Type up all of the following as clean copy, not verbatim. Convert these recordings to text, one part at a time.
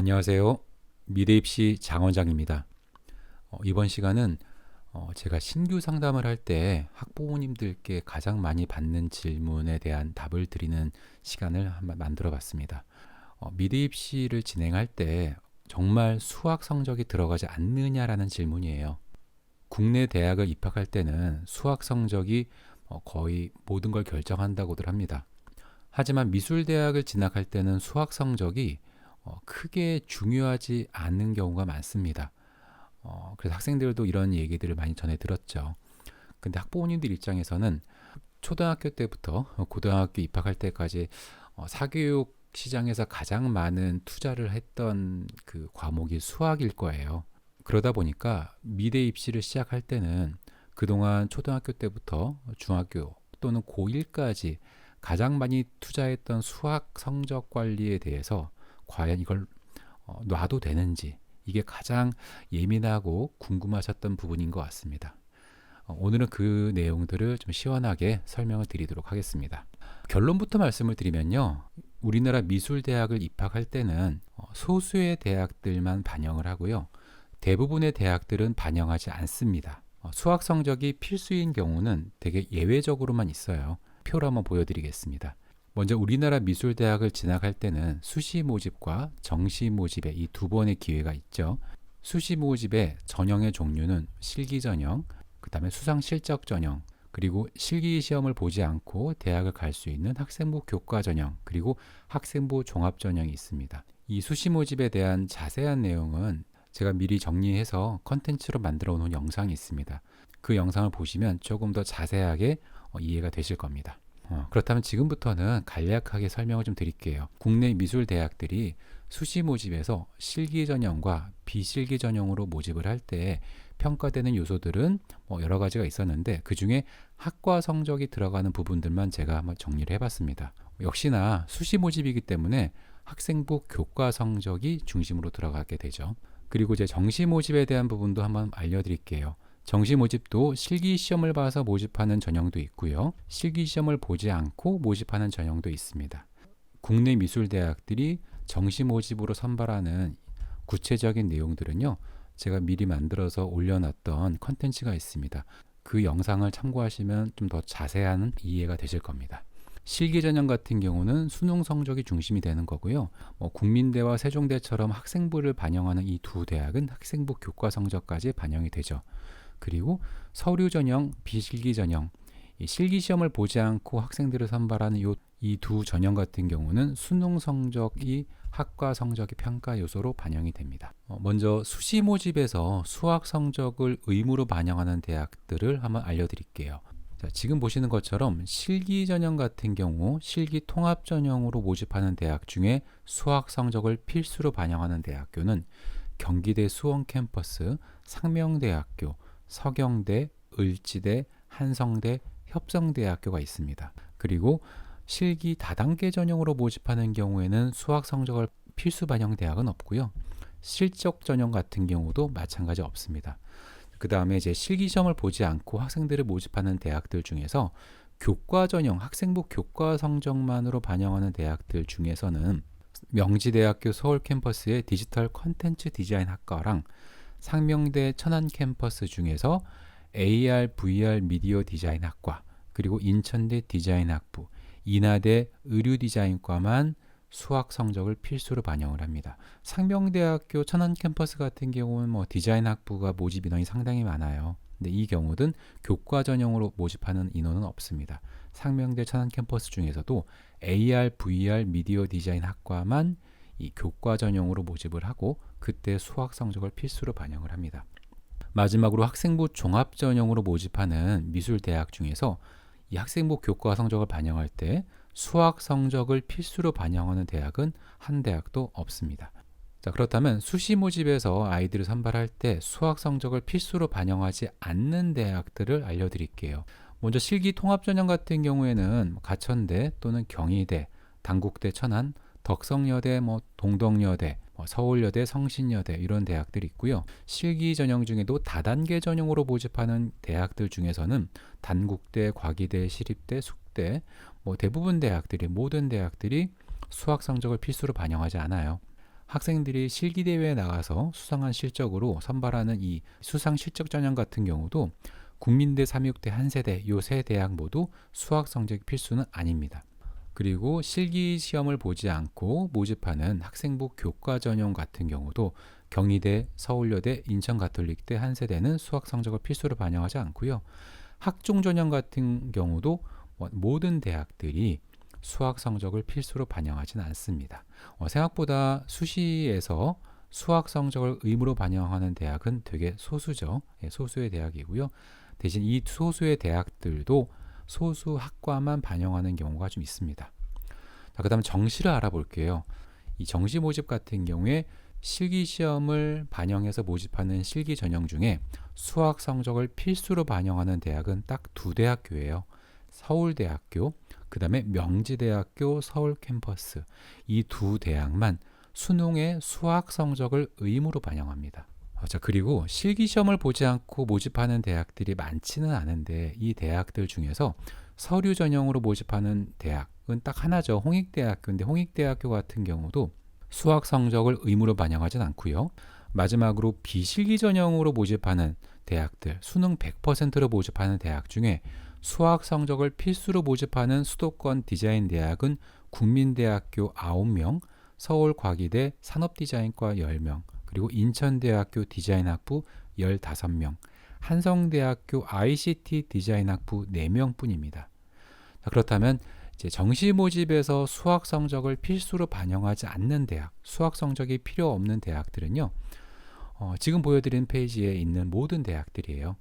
안녕하세요. 미래입시 장원장입니다. 이번 시간은 제가 신규 상담을 할 때 학부모님들께 가장 많이 받는 질문에 대한 답을 드리는 시간을 한번 만들어 봤습니다. 미래입시를 진행할 때 정말 수학 성적이 들어가지 않느냐라는 질문이에요. 국내 대학을 입학할 때는 수학 성적이 거의 모든 걸 결정한다고들 합니다. 하지만 미술대학을 진학할 때는 수학 성적이 크게 중요하지 않은 경우가 많습니다. 그래서 학생들도 이런 얘기들을 많이 전해 들었죠. 근데 학부모님들 입장에서는 초등학교 때부터 고등학교 입학할 때까지 사교육 시장에서 가장 많은 투자를 했던 그 과목이 수학일 거예요. 그러다 보니까 미대 입시를 시작할 때는 그동안 초등학교 때부터 중학교 또는 고1까지 가장 많이 투자했던 수학 성적 관리에 대해서 과연 이걸 놔도 되는지, 이게 가장 예민하고 궁금하셨던 부분인 것 같습니다. 오늘은 그 내용들을 좀 시원하게 설명을 드리도록 하겠습니다. 결론부터 말씀을 드리면요, 우리나라 미술대학을 입학할 때는 소수의 대학들만 반영을 하고요, 대부분의 대학들은 반영하지 않습니다. 수학 성적이 필수인 경우는 되게 예외적으로만 있어요. 표로 한번 보여드리겠습니다. 먼저 우리나라 미술대학을 진학할 때는 수시 모집과 정시 모집의 이 두 번의 기회가 있죠. 수시 모집의 전형의 종류는 실기 전형, 그 다음에 수상 실적 전형, 그리고 실기 시험을 보지 않고 대학을 갈 수 있는 학생부 교과 전형, 그리고 학생부 종합 전형이 있습니다. 이 수시 모집에 대한 자세한 내용은 제가 미리 정리해서 컨텐츠로 만들어 놓은 영상이 있습니다. 그 영상을 보시면 조금 더 자세하게 이해가 되실 겁니다. 그렇다면 지금부터는 간략하게 설명을 좀 드릴게요. 국내 미술 대학들이 수시 모집에서 실기 전형과 비실기 전형으로 모집을 할 때 평가되는 요소들은 여러 가지가 있었는데, 그 중에 학과 성적이 들어가는 부분들만 제가 한번 정리를 해봤습니다. 역시나 수시 모집이기 때문에 학생부 교과 성적이 중심으로 들어가게 되죠. 그리고 이제 정시 모집에 대한 부분도 한번 알려드릴게요. 정시 모집도 실기 시험을 봐서 모집하는 전형도 있고요, 실기 시험을 보지 않고 모집하는 전형도 있습니다. 국내 미술대학들이 정시 모집으로 선발하는 구체적인 내용들은요, 제가 미리 만들어서 올려놨던 컨텐츠가 있습니다. 그 영상을 참고하시면 좀 더 자세한 이해가 되실 겁니다. 실기 전형 같은 경우는 수능 성적이 중심이 되는 거고요. 국민대와 세종대처럼 학생부를 반영하는 이 두 대학은 학생부 교과 성적까지 반영이 되죠. 그리고 서류 전형, 비실기 전형, 이 실기 시험을 보지 않고 학생들을 선발하는 이 두 전형 같은 경우는 수능 성적이 학과 성적의 평가 요소로 반영이 됩니다. 먼저 수시 모집에서 수학 성적을 의무로 반영하는 대학들을 한번 알려드릴게요. 자, 지금 보시는 것처럼 실기 전형 같은 경우 실기 통합 전형으로 모집하는 대학 중에 수학 성적을 필수로 반영하는 대학교는 경기대 수원 캠퍼스, 상명대학교, 서경대, 을지대, 한성대, 협성대학교가 있습니다. 그리고 실기 다단계 전형으로 모집하는 경우에는 수학 성적을 필수 반영 대학은 없고요, 실적 전형 같은 경우도 마찬가지 없습니다. 그 다음에 이제 실기 시험을 보지 않고 학생들을 모집하는 대학들 중에서 교과 전형, 학생부 교과 성적만으로 반영하는 대학들 중에서는 명지대학교 서울 캠퍼스의 디지털 컨텐츠 디자인 학과랑 상명대 천안 캠퍼스 중에서 AR, VR 미디어 디자인 학과, 그리고 인천대 디자인 학부, 인하대 의류 디자인과만 수학 성적을 필수로 반영을 합니다. 상명대학교 천안 캠퍼스 같은 경우는 디자인 학부가 모집 인원이 상당히 많아요. 근데 이 경우는 교과 전형으로 모집하는 인원은 없습니다. 상명대 천안 캠퍼스 중에서도 AR, VR 미디어 디자인 학과만 이 교과 전형으로 모집을 하고 그때 수학 성적을 필수로 반영을 합니다. 마지막으로 학생부 종합 전형으로 모집하는 미술 대학 중에서 이 학생부 교과 성적을 반영할 때 수학 성적을 필수로 반영하는 대학은 한 대학도 없습니다. 자, 그렇다면 수시 모집에서 아이들을 선발할 때 수학 성적을 필수로 반영하지 않는 대학들을 알려드릴게요. 먼저 실기 통합 전형 같은 경우에는 가천대 또는 경희대, 단국대 천안, 덕성여대, 동덕여대, 서울여대, 성신여대 이런 대학들이 있고요. 실기 전형 중에도 다단계 전형으로 모집하는 대학들 중에서는 단국대, 과기대, 시립대, 숙대, 대부분 대학들이, 모든 대학들이 수학 성적을 필수로 반영하지 않아요. 학생들이 실기대회에 나가서 수상한 실적으로 선발하는 이 수상 실적 전형 같은 경우도 국민대, 삼육대, 한세대 요 세 대학 모두 수학 성적 필수는 아닙니다. 그리고 실기 시험을 보지 않고 모집하는 학생부 교과 전형 같은 경우도 경희대, 서울여대, 인천가톨릭대, 한세대는 수학 성적을 필수로 반영하지 않고요. 학종 전형 같은 경우도 모든 대학들이 수학 성적을 필수로 반영하지는 않습니다. 생각보다 수시에서 수학 성적을 의무로 반영하는 대학은 되게 소수죠. 소수의 대학이고요. 대신 이 소수의 대학들도 소수 학과만 반영하는 경우가 좀 있습니다. 자, 그다음 정시를 알아볼게요. 이 정시 모집 같은 경우에 실기 시험을 반영해서 모집하는 실기 전형 중에 수학 성적을 필수로 반영하는 대학은 딱 두 대학교예요. 서울대학교, 그 다음에 명지대학교 서울 캠퍼스. 이 두 대학만 수능의 수학 성적을 의무로 반영합니다. 자, 그리고 실기 시험을 보지 않고 모집하는 대학들이 많지는 않은데 이 대학들 중에서 서류 전형으로 모집하는 대학은 딱 하나죠. 홍익대학교인데 홍익대학교 같은 경우도 수학 성적을 의무로 반영하진 않고요. 마지막으로 비실기 전형으로 모집하는 대학들, 수능 100%로 모집하는 대학 중에 수학 성적을 필수로 모집하는 수도권 디자인 대학은 국민대학교 9명, 서울과기대 산업디자인과 10명, 그리고 인천대학교 디자인학부 15명, 한성대학교 ICT 디자인학부 4명 뿐입니다. 자, 그렇다면 이제 정시 모집에서 수학 성적을 필수로 반영하지 않는 대학, 수학 성적이 필요 없는 대학들은요, 지금 보여드린 페이지에 있는 모든 대학들이에요.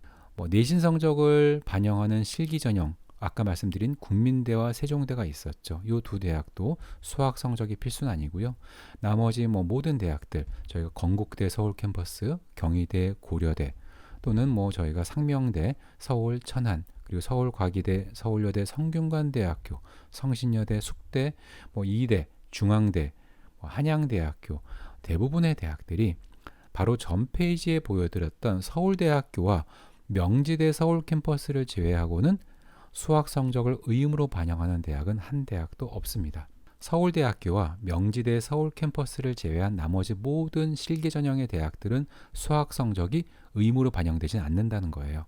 내신 성적을 반영하는 실기 전형, 아까 말씀드린 국민대와 세종대가 있었죠. 이 두 대학도 수학 성적이 필수는 아니고요. 나머지 모든 대학들, 저희가 건국대 서울 캠퍼스, 경희대, 고려대, 또는 저희가 상명대, 서울 천안, 그리고 서울과기대, 서울여대, 성균관대학교, 성신여대, 숙대, 이대, 중앙대, 한양대학교, 대부분의 대학들이 바로 전 페이지에 보여드렸던 서울대학교와 명지대 서울 캠퍼스를 제외하고는 수학 성적을 의무로 반영하는 대학은 한 대학도 없습니다. 서울대학교와 명지대 서울 캠퍼스를 제외한 나머지 모든 실기 전형의 대학들은 수학 성적이 의무로 반영되지 않는다는 거예요.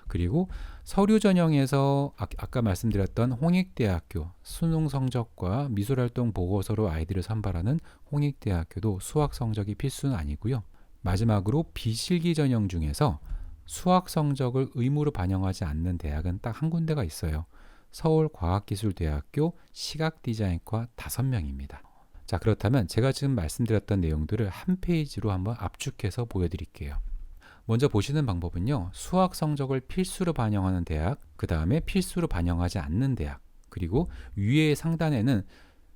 그리고 서류 전형에서 아까 말씀드렸던 홍익대학교 수능 성적과 미술활동 보고서로 아이들을 선발하는 홍익대학교도 수학 성적이 필수는 아니고요. 마지막으로 비실기 전형 중에서 수학 성적을 의무로 반영하지 않는 대학은 딱 한 군데가 있어요. 서울과학기술대학교 시각디자인과 5명입니다. 자, 그렇다면 제가 지금 말씀드렸던 내용들을 한 페이지로 한번 압축해서 보여드릴게요. 먼저 보시는 방법은요. 수학 성적을 필수로 반영하는 대학, 그 다음에 필수로 반영하지 않는 대학, 그리고 위에 상단에는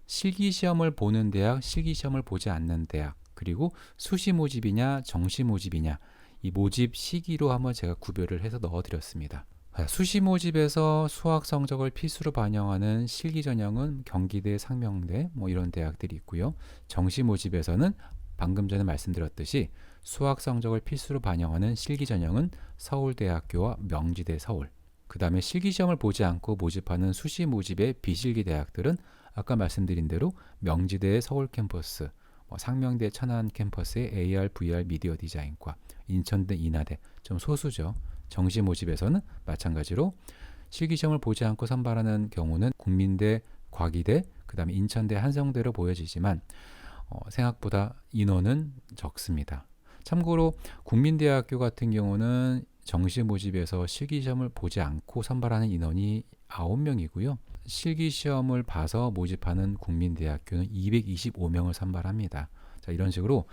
실기시험을 보는 대학, 실기시험을 보지 않는 대학, 그리고 수시 모집이냐 정시 모집이냐 이 모집 시기로 한번 제가 구별을 해서 넣어드렸습니다. 수시 모집에서 수학 성적을 필수로 반영하는 실기 전형은 경기대, 상명대 이런 대학들이 있고요. 정시 모집에서는 방금 전에 말씀드렸듯이 수학 성적을 필수로 반영하는 실기 전형은 서울대학교와 명지대 서울, 그 다음에 실기 시험을 보지 않고 모집하는 수시 모집의 비실기 대학들은 아까 말씀드린 대로 명지대 서울 캠퍼스, 상명대 천안 캠퍼스의 AR, VR 미디어 디자인과, 인천대 인하대, 좀 소수죠. 정시 모집에서는 마찬가지로 실기시험을 보지 않고 선발하는 경우는 국민대, 과기대, 그 다음에 인천대, 한성대로 보여지지만 생각보다 인원은 적습니다. 참고로 국민대학교 같은 경우는 정시 모집에서 실기시험을 보지 않고 선발하는 인원이 9명이고요. 실기시험을 봐서 모집하는 국민대학교는 225명을 선발합니다. 자, 이런 식으로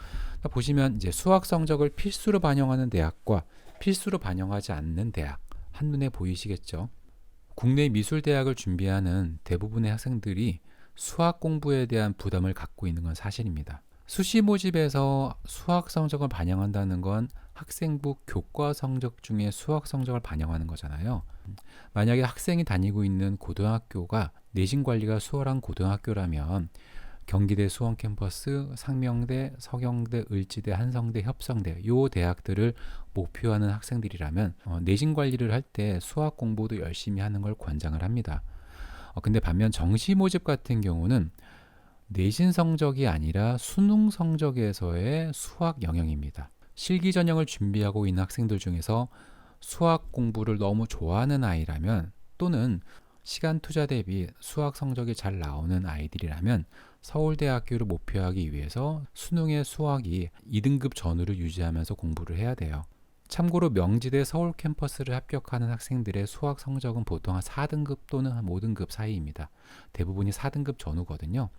보시면 이제 수학 성적을 필수로 반영하는 대학과 필수로 반영하지 않는 대학 한눈에 보이시겠죠? 국내 미술대학을 준비하는 대부분의 학생들이 수학 공부에 대한 부담을 갖고 있는 건 사실입니다. 수시 모집에서 수학 성적을 반영한다는 건 학생부 교과 성적 중에 수학 성적을 반영하는 거잖아요. 만약에 학생이 다니고 있는 고등학교가 내신 관리가 수월한 고등학교라면 경기대 수원 캠퍼스, 상명대, 서경대, 을지대, 한성대, 협성대 요 대학들을 목표하는 학생들이라면 내신 관리를 할 때 수학 공부도 열심히 하는 걸 권장을 합니다. 근데 반면 정시 모집 같은 경우는 내신 성적이 아니라 수능 성적에서의 수학 영역입니다. 실기 전형을 준비하고 있는 학생들 중에서 수학 공부를 너무 좋아하는 아이라면, 또는 시간 투자 대비 수학 성적이 잘 나오는 아이들이라면 서울대학교를 목표하기 위해서 수능의 수학이 2등급 전후를 유지하면서 공부를 해야 돼요. 참고로 명지대 서울 캠퍼스를 합격하는 학생들의 수학 성적은 보통 한 4등급 또는 한 5등급 사이입니다. 대부분이 4등급 전후거든요.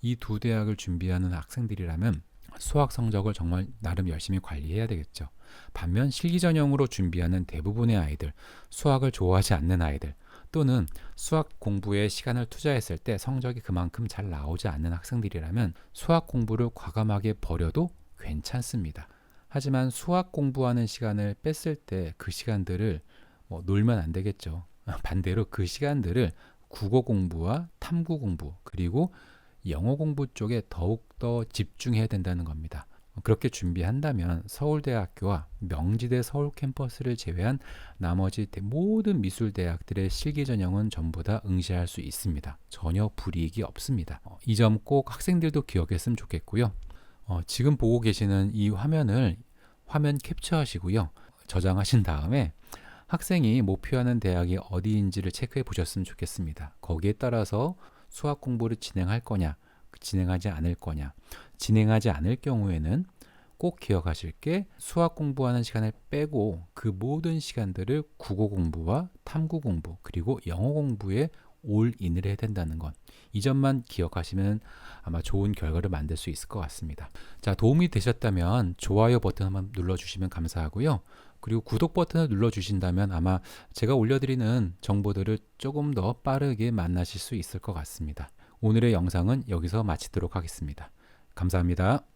이 두 대학을 준비하는 학생들이라면 수학 성적을 정말 나름 열심히 관리해야 되겠죠. 반면 실기 전형으로 준비하는 대부분의 아이들, 수학을 좋아하지 않는 아이들, 또는 수학 공부에 시간을 투자했을 때 성적이 그만큼 잘 나오지 않는 학생들이라면 수학 공부를 과감하게 버려도 괜찮습니다. 하지만 수학 공부하는 시간을 뺐을 때 그 시간들을 놀면 안 되겠죠. 반대로 그 시간들을 국어 공부와 탐구 공부, 그리고 영어 공부 쪽에 더욱더 집중해야 된다는 겁니다. 그렇게 준비한다면 서울대학교와 명지대 서울 캠퍼스를 제외한 나머지 모든 미술대학들의 실기 전형은 전부 다 응시할 수 있습니다. 전혀 불이익이 없습니다. 이 점 꼭 학생들도 기억했으면 좋겠고요. 지금 보고 계시는 이 화면을 화면 캡처하시고요. 저장하신 다음에 학생이 목표하는 대학이 어디인지를 체크해 보셨으면 좋겠습니다. 거기에 따라서 수학 공부를 진행할 거냐, 진행하지 않을 거냐. 진행하지 않을 경우에는 꼭 기억하실 게 수학 공부하는 시간을 빼고 그 모든 시간들을 국어 공부와 탐구 공부, 그리고 영어 공부에 올인을 해야 된다는 것. 이 점만 기억하시면 아마 좋은 결과를 만들 수 있을 것 같습니다. 자, 도움이 되셨다면 좋아요 버튼 한번 눌러주시면 감사하고요. 그리고 구독 버튼을 눌러주신다면 아마 제가 올려드리는 정보들을 조금 더 빠르게 만나실 수 있을 것 같습니다. 오늘의 영상은 여기서 마치도록 하겠습니다. 감사합니다.